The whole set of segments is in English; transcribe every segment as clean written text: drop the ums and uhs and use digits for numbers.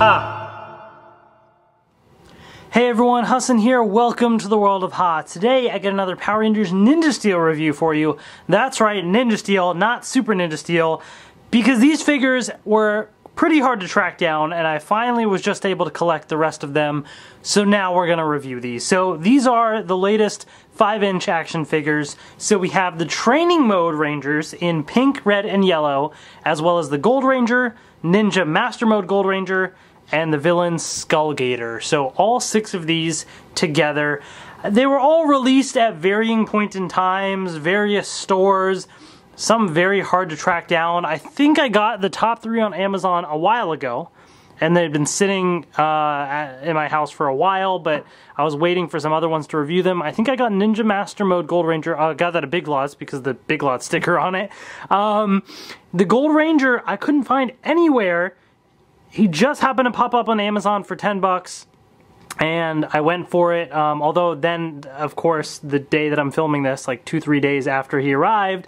Ha! Hey everyone, Hassan here. Welcome to the world of Ha. Today I get another Power Rangers Ninja Steel review for you. That's right, Ninja Steel, not Super Ninja Steel, because these figures were pretty hard to track down and I finally was just able to collect the rest of them. So now we're going to review these. So these are the latest 5-inch action figures. So we have the Training Mode Rangers in pink, red, and yellow, as well as the Gold Ranger, Ninja Master Mode Gold Ranger, and the villain Skull Gator. So all 6 of these together. They were all released at varying points in times, various stores, some very hard to track down. I think I got the top 3 on Amazon a while ago, and they'd been sitting in my house for a while, but I was waiting for some other ones to review them. I think I got Ninja Master Mode Gold Ranger. I got that at Big Lots because of the Big Lots sticker on it. The Gold Ranger I couldn't find anywhere. He just happened to pop up on Amazon for 10 bucks. And I went for it, although then, of course, the day that I'm filming this, like 2-3 days after he arrived,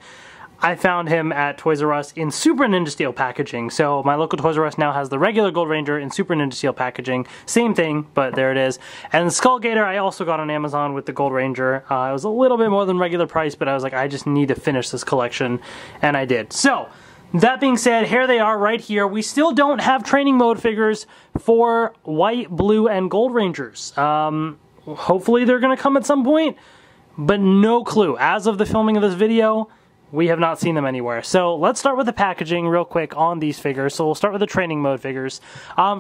I found him at Toys R Us in Super Ninja Steel packaging. So my local Toys R Us now has the regular Gold Ranger in Super Ninja Steel packaging. Same thing, but there it is. And the Skull Gator I also got on Amazon with the Gold Ranger. It was a little bit more than regular price, but I was like, I just need to finish this collection, and I did. So, that being said, here they are right here. We still don't have training mode figures for white, blue, and Gold Rangers. Hopefully they're going to come at some point, but no clue. As of the filming of this video, we have not seen them anywhere. So let's start with the packaging real quick on these figures. So we'll start with the training mode figures.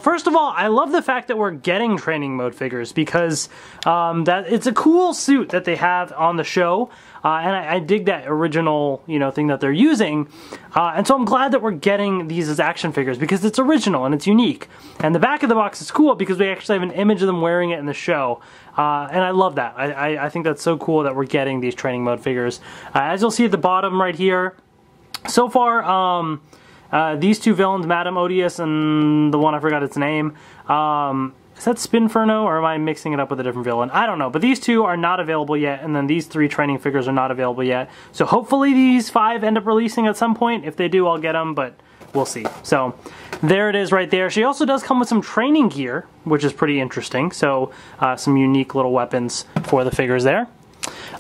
First of all, I love the fact that we're getting training mode figures because it's a cool suit that they have on the show. And I dig that original, thing that they're using. And so I'm glad that we're getting these as action figures because it's original and it's unique. And the back of the box is cool because we actually have an image of them wearing it in the show. And I love that. I think that's so cool that we're getting these training mode figures. As you'll see at the bottom right here, so far, these 2 villains, Madame Odious and the one I forgot its name, is that Spinferno, or am I mixing it up with a different villain? I don't know, but these 2 are not available yet, and then these 3 training figures are not available yet. So hopefully these 5 end up releasing at some point. If they do, I'll get them, but we'll see. So there it is right there. She also does come with some training gear, which is pretty interesting. So some unique little weapons for the figures there.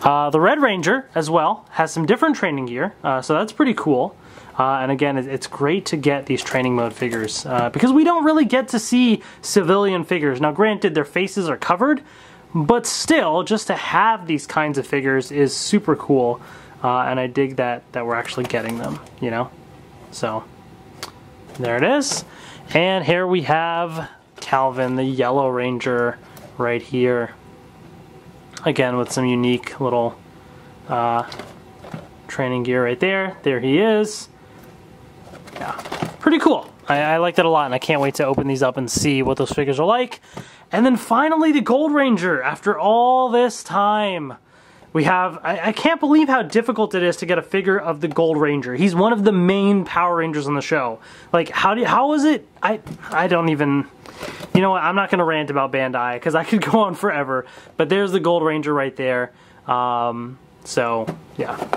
The Red Ranger, as well, has some different training gear, so that's pretty cool. And again, it's great to get these training mode figures because we don't really get to see civilian figures. Now granted, their faces are covered, but still, just to have these kinds of figures is super cool. And I dig that we're actually getting them, So, there it is. And here we have Calvin, the Yellow Ranger, right here. Again, with some unique little training gear right there. There he is. Yeah, pretty cool. I like that a lot, and I can't wait to open these up and see what those figures are like. And then finally, the Gold Ranger. After all this time, we have... I can't believe how difficult it is to get a figure of the Gold Ranger. He's one of the main Power Rangers on the show. Like, how is it... I don't even... You know what, I'm not going to rant about Bandai, because I could go on forever. But there's the Gold Ranger right there. So, yeah.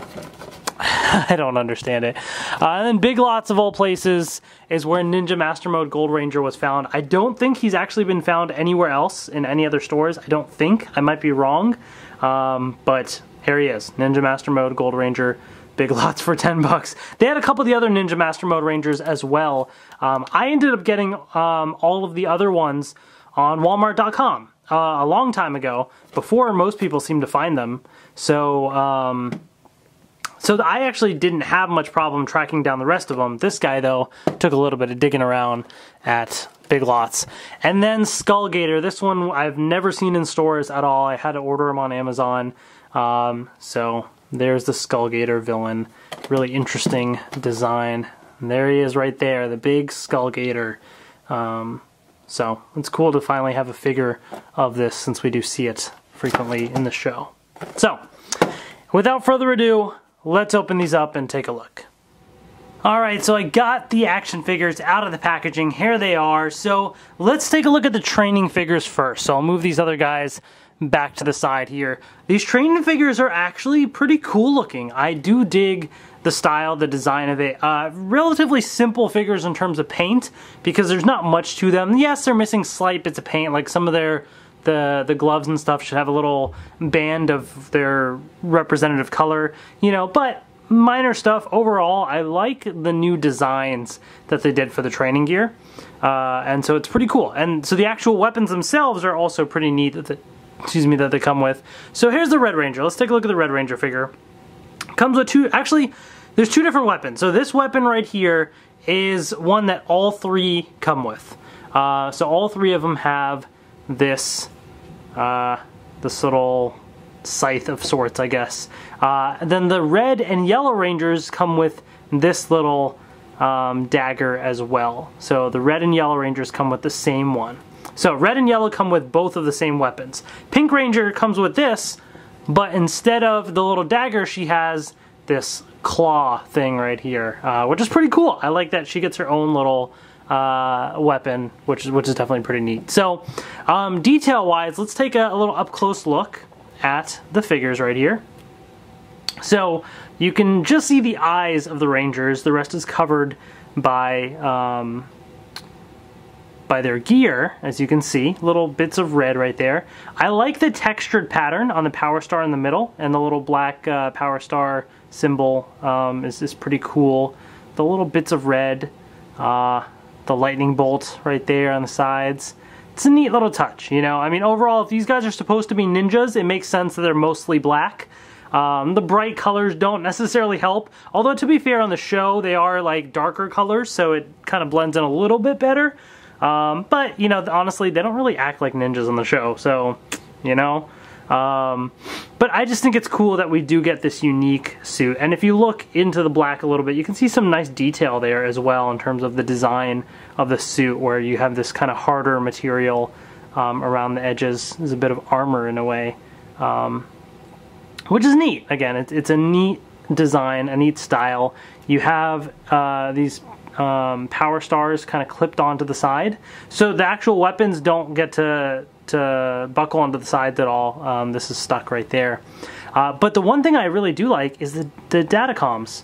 I don't understand it. And then Big Lots, of all places, is where Ninja Master Mode Gold Ranger was found. I don't think he's actually been found anywhere else in any other stores. I don't think. I might be wrong. But here he is. Ninja Master Mode Gold Ranger. Big Lots for 10 bucks. They had a couple of the other Ninja Master Mode Rangers as well. I ended up getting all of the other ones on Walmart.com a long time ago, before most people seemed to find them. So... So I actually didn't have much problem tracking down the rest of them. This guy, though, took a little bit of digging around at Big Lots. And then Skull Gator. This one I've never seen in stores at all. I had to order him on Amazon. So there's the Skull Gator villain. Really interesting design. And there he is right there, the big Skull Gator. So it's cool to finally have a figure of this since we do see it frequently in the show. So, without further ado, let's open these up and take a look. Alright, so I got the action figures out of the packaging. Here they are. So let's take a look at the training figures first. So I'll move these other guys back to the side here. These training figures are actually pretty cool looking. I do dig the style, the design of it. Relatively simple figures in terms of paint, because there's not much to them. Yes, they're missing slight bits of paint, like some of the gloves and stuff should have a little band of their representative color, you know, but minor stuff. Overall, I like the new designs that they did for the training gear, and so it's pretty cool. And so the actual weapons themselves are also pretty neat that they come with. So here's the Red Ranger. Let's take a look at the Red Ranger figure. Comes with there's two different weapons. So this weapon right here is one that all three come with. So all three of them have this little scythe of sorts, I guess. Then the Red and Yellow Rangers come with this little dagger as well. So the Red and Yellow Rangers come with the same one. So Red and Yellow come with both of the same weapons. Pink Ranger comes with this, but instead of the little dagger, she has this claw thing right here, which is pretty cool. I like that she gets her own little weapon, which is definitely pretty neat. So detail-wise, let's take a little up-close look at the figures right here. So you can just see the eyes of the Rangers. The rest is covered by their gear, as you can see. Little bits of red right there. I like the textured pattern on the Power Star in the middle, and the little black Power Star symbol is pretty cool. The little bits of red, the lightning bolt right there on the sides. It's a neat little touch, you know? I mean, overall, if these guys are supposed to be ninjas, it makes sense that they're mostly black. The bright colors don't necessarily help, although to be fair, on the show, they are like darker colors, so it kind of blends in a little bit better. But, you know, honestly, they don't really act like ninjas on the show, so, you know. But I just think it's cool that we do get this unique suit. And if you look into the black a little bit, you can see some nice detail there as well in terms of the design of the suit, where you have this kind of harder material around the edges. There's a bit of armor in a way, which is neat. Again, it's a neat design, a neat style. You have these Power Stars kind of clipped onto the side, so the actual weapons don't get to buckle onto the sides at all. This is stuck right there. But the one thing I really do like is the datacomms.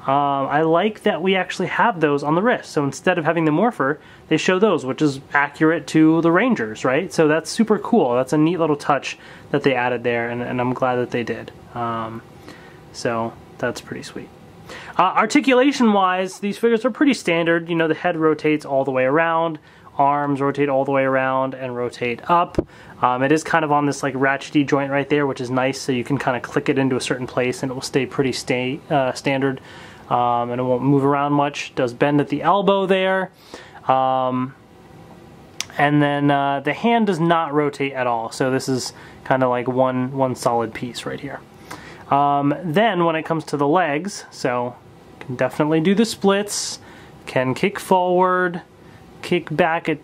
I like that we actually have those on the wrist. So instead of having the Morpher, they show those, which is accurate to the Rangers, right? So that's super cool. That's a neat little touch that they added there, and I'm glad that they did. So that's pretty sweet. Articulation-wise, these figures are pretty standard. You know, the head rotates all the way around, arms rotate all the way around and rotate up. It is kind of on this like ratchety joint right there, which is nice, so you can kind of click it into a certain place and it will stay pretty standard, and it won't move around much. It does bend at the elbow there. And then the hand does not rotate at all, so this is kind of like one solid piece right here. Then when it comes to the legs, so can definitely do the splits, can kick forward, kick back a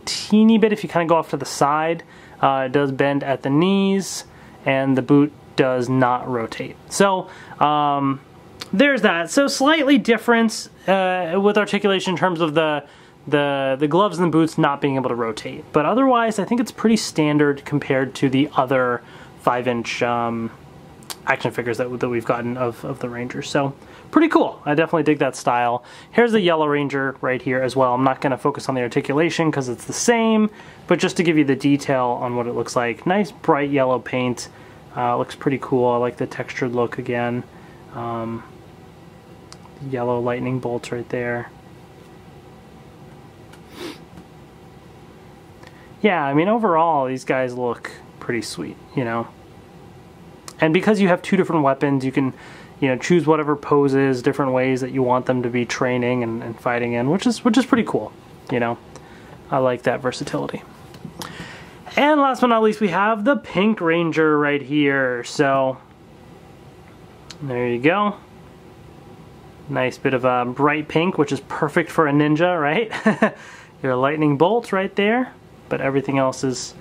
teeny bit if you kind of go off to the side. It does bend at the knees, and the boot does not rotate. So there's that. So slightly difference with articulation in terms of the gloves and the boots not being able to rotate. But otherwise, I think it's pretty standard compared to the other 5-inch action figures that we've gotten of the Rangers. So pretty cool. I definitely dig that style. Here's the Yellow Ranger right here as well. I'm not going to focus on the articulation because it's the same, but just to give you the detail on what it looks like. Nice bright yellow paint. Looks pretty cool. I like the textured look again. Yellow lightning bolts right there. Yeah, I mean, overall, these guys look pretty sweet, you know. And because you have two different weapons, you can, you know, choose whatever poses, different ways that you want them to be training and fighting in, which is pretty cool, you know. I like that versatility. And last but not least, we have the Pink Ranger right here. So there you go. Nice bit of bright pink, which is perfect for a ninja, right? Your lightning bolts right there, but everything else is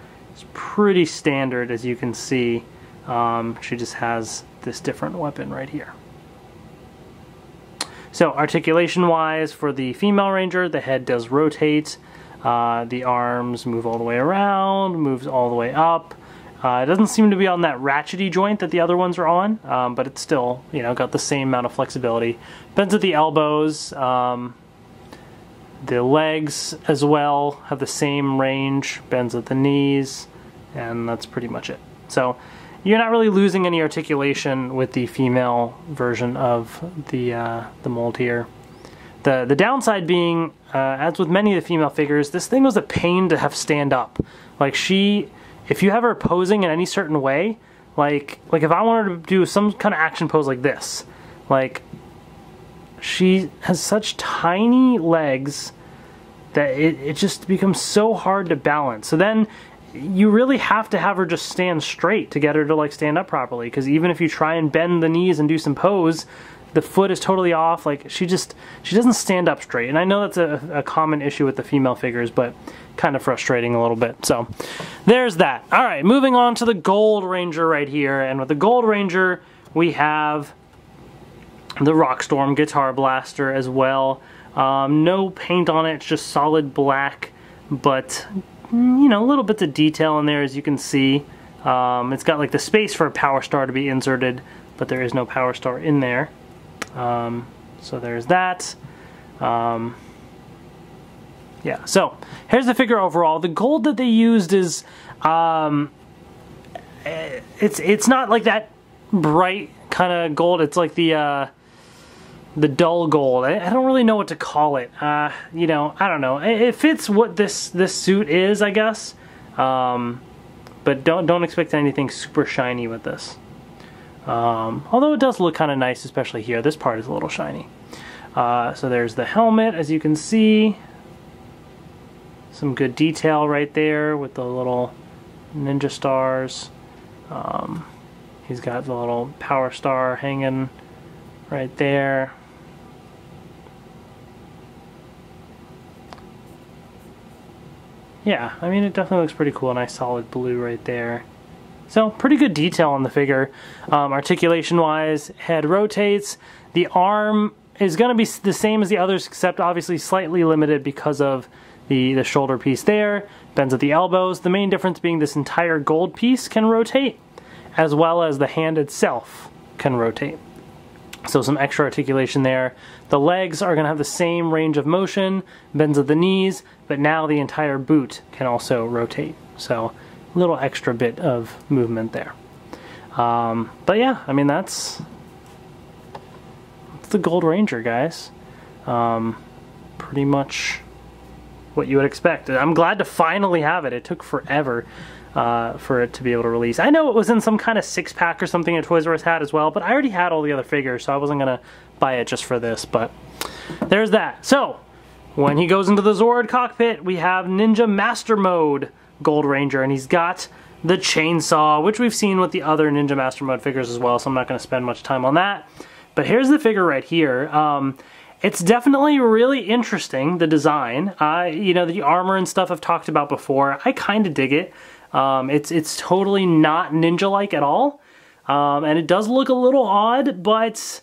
pretty standard, as you can see. She just has this different weapon right here. So articulation wise, for the female Ranger, the head does rotate, the arms move all the way around, moves all the way up, It doesn't seem to be on that ratchety joint that the other ones are on, but it's still, you know, got the same amount of flexibility. Bends at the elbows. The legs as well have the same range. Bends at the knees, and that's pretty much it. So you're not really losing any articulation with the female version of the mold here. The downside being, as with many of the female figures, this thing was a pain to have stand up. Like if you have her posing in any certain way, like if I wanted to do some kind of action pose like this, like she has such tiny legs that it just becomes so hard to balance. So then you really have to have her just stand straight to get her to like stand up properly, because even if you try and bend the knees and do some pose, the foot is totally off. Like she doesn't stand up straight. And I know that's a common issue with the female figures, but kind of frustrating a little bit. So there's that. All right, moving on to the Gold Ranger right here. And with the Gold Ranger, we have the Rockstorm Guitar Blaster as well. No paint on it, it's just solid black, but you know, little bits of detail in there, as you can see. It's got like the space for a power star to be inserted, but there is no power star in there. So there's that. Yeah, so here's the figure overall. The gold that they used is, it's not like that bright kind of gold. It's like the dull gold. I don't really know what to call it. You know, I don't know. It fits what this suit is, I guess. But don't expect anything super shiny with this. Although it does look kind of nice, especially here. This part is a little shiny. So there's the helmet, as you can see. Some good detail right there with the little ninja stars. He's got the little power star hanging right there. Yeah, I mean, it definitely looks pretty cool. Nice solid blue right there. So pretty good detail on the figure. Articulation wise, head rotates. The arm is going to be the same as the others, except obviously slightly limited because of the shoulder piece there. Bends at the elbows. The main difference being this entire gold piece can rotate, as well as the hand itself can rotate. So some extra articulation there. The legs are going to have the same range of motion, bends at the knees, but now the entire boot can also rotate. So a little extra bit of movement there. But yeah, I mean, that's the Gold Ranger, guys. Pretty much what you would expect. I'm glad to finally have it. It took forever for it to be able to release. I know it was in some kind of 6-pack or something that Toys R Us had as well, but I already had all the other figures, so I wasn't going to buy it just for this, but there's that. So, when he goes into the Zord cockpit, we have Ninja Master Mode Gold Ranger, and he's got the chainsaw, which we've seen with the other Ninja Master Mode figures as well, so I'm not going to spend much time on that. But here's the figure right here. It's definitely really interesting, the design. You know, the armor and stuff I've talked about before. I kind of dig it. It's totally not ninja-like at all. And it does look a little odd, but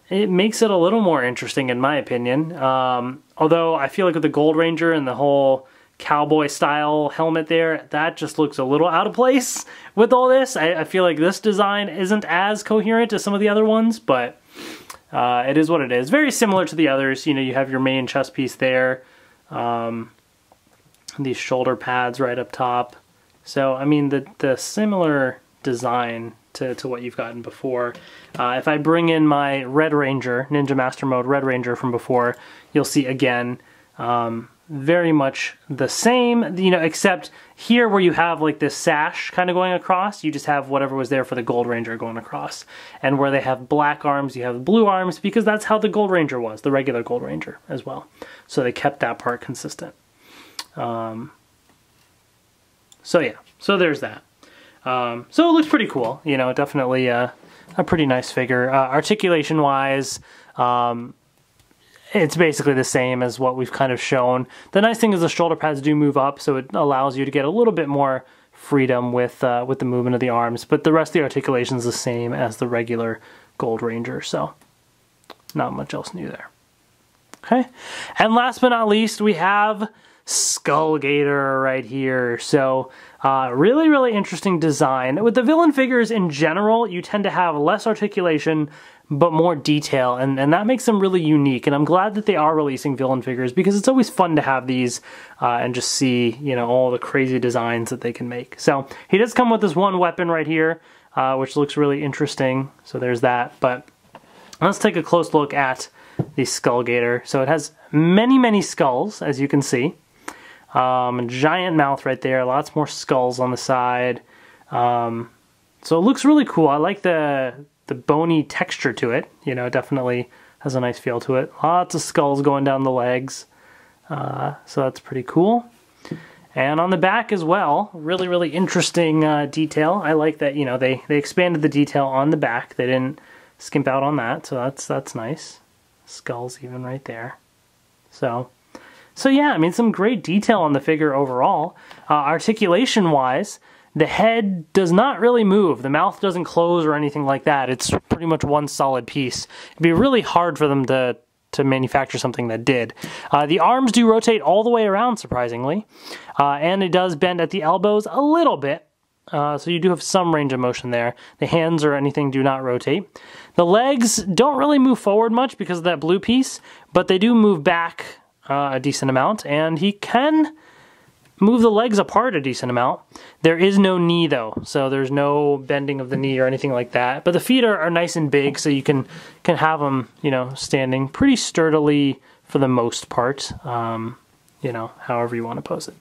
it makes it a little more interesting in my opinion. Although I feel like with the Gold Ranger and the whole cowboy style helmet there, that just looks a little out of place with all this. I feel like this design isn't as coherent as some of the other ones, but it is what it is. Very similar to the others. You know, you have your main chest piece there. These shoulder pads right up top. So, I mean, the similar design to what you've gotten before. If I bring in my Red Ranger, Ninja Master Mode Red Ranger from before, you'll see again, very much the same, you know, except here where you have like this sash kind of going across, you just have whatever was there for the Gold Ranger going across. And where they have black arms, you have blue arms, because that's how the Gold Ranger was, the regular Gold Ranger as well. So they kept that part consistent. So yeah, so there's that. So it looks pretty cool, you know, definitely a pretty nice figure. Articulation wise, it's basically the same as what we've kind of shown. The nice thing is the shoulder pads do move up, so it allows you to get a little bit more freedom with the movement of the arms, but the rest of the articulation is the same as the regular Gold Ranger, so not much else new there. Okay, and last but not least, we have Skull Gator right here. So really, really interesting design. With the villain figures in general, you tend to have less articulation, but more detail, and that makes them really unique. And I'm glad that they are releasing villain figures, because it's always fun to have these and just see, you know, all the crazy designs that they can make. So he does come with this one weapon right here, which looks really interesting. So there's that. But let's take a close look at the Skull Gator. So it has many, many skulls, as you can see. A giant mouth right there, lots more skulls on the side. So it looks really cool. I like the bony texture to it. You know, it definitely has a nice feel to it. Lots of skulls going down the legs. So that's pretty cool. And on the back as well, really, really interesting detail. I like that, you know, they expanded the detail on the back. They didn't skimp out on that, so that's nice. Skulls even right there. So yeah, I mean, some great detail on the figure overall. Articulation-wise, the head does not really move. The mouth doesn't close or anything like that. It's pretty much one solid piece. It'd be really hard for them to manufacture something that did. The arms do rotate all the way around, surprisingly. And it does bend at the elbows a little bit. So you do have some range of motion there. The hands or anything do not rotate. The legs don't really move forward much because of that blue piece, but they do move back a decent amount, and he can move the legs apart a decent amount. There is no knee though, so there's no bending of the knee or anything like that. But the feet are nice and big, so you can have them, you know, standing pretty sturdily for the most part. You know, however you want to pose it.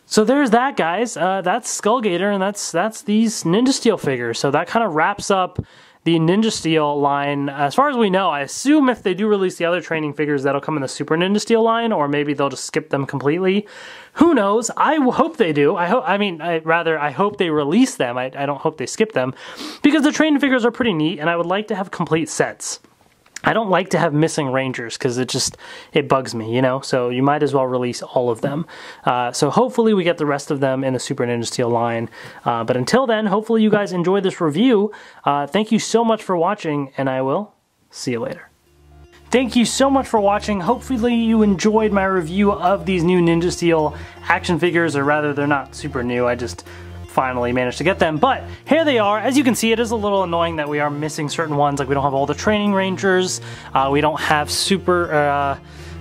So there's that, guys. That's Skull Gator, and that's these Ninja Steel figures. So that kind of wraps up the Ninja Steel line, as far as we know. I assume if they do release the other training figures, that'll come in the Super Ninja Steel line, or maybe they'll just skip them completely. Who knows? I hope they do. I hope they release them. I don't hope they skip them, because the training figures are pretty neat, and I would like to have complete sets. I don't like to have missing Rangers, because it bugs me, you know? So you might as well release all of them. So hopefully we get the rest of them in the Super Ninja Steel line. But until then, hopefully you guys enjoyed this review. Thank you so much for watching, and I will see you later. Thank you so much for watching. Hopefully you enjoyed my review of these new Ninja Steel action figures, or rather, they're not super new. I just finally managed to get them, but here they are. As you can see, it is a little annoying that we are missing certain ones. Like, we don't have all the training Rangers, we don't have super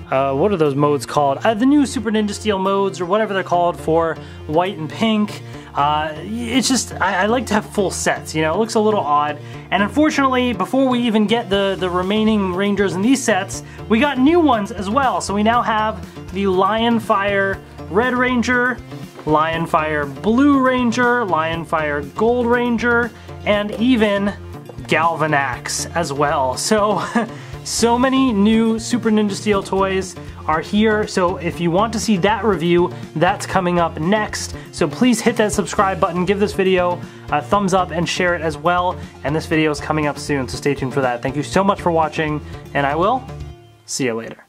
what are those modes called, the new Super Ninja Steel modes, or whatever they're called, for white and pink. It's just, I like to have full sets, you know. It looks a little odd, and unfortunately, before we even get the remaining Rangers in these sets, we got new ones as well. So we now have the Lionfire Red Ranger, Lionfire Blue Ranger, Lionfire Gold Ranger, and even Galvanax as well. So many new Super Ninja Steel toys are here, so if you want to see that review, that's coming up next. So please hit that subscribe button, give this video a thumbs up, and share it as well. And this video is coming up soon, so stay tuned for that. Thank you so much for watching, and I will see you later.